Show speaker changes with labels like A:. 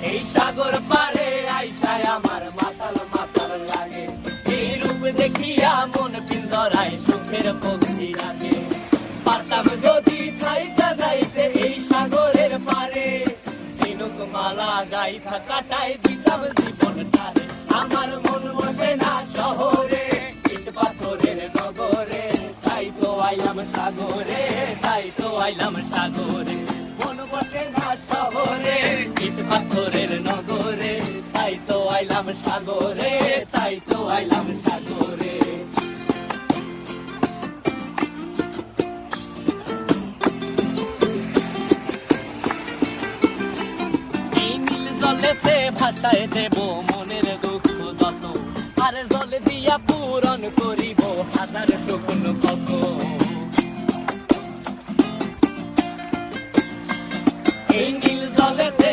A: এই সাগর পারে আইসায় আমার মাতাল মাতাল লাগে, এই রূপ দেখিয়া মন পিঞ্জরায় সুখের পক্ষী রাখে। পারতাম যদি থাইকা যাইতে এই সাগরের পারে, ঝিনুক মালা গাইথা কাটাই দিতাম জীবনটারে। আমার মন বসে না শহরে, ইট পাথরের নগরে, তাই তো আইলাম সাগরে, তাই তো আইলাম সাগরে। মন বসে না শহরে, ইট পাথরের নগরে, তাই তো আইলাম সাগরে, তাই তো আইলাম সাগরে। এই নীল জলেতে ভাসায় দেব মনের দুঃখ যত, আর জলে দিয়া পূরণ করিব হাজার স্বপ্ন কত। এই নীল জলেতে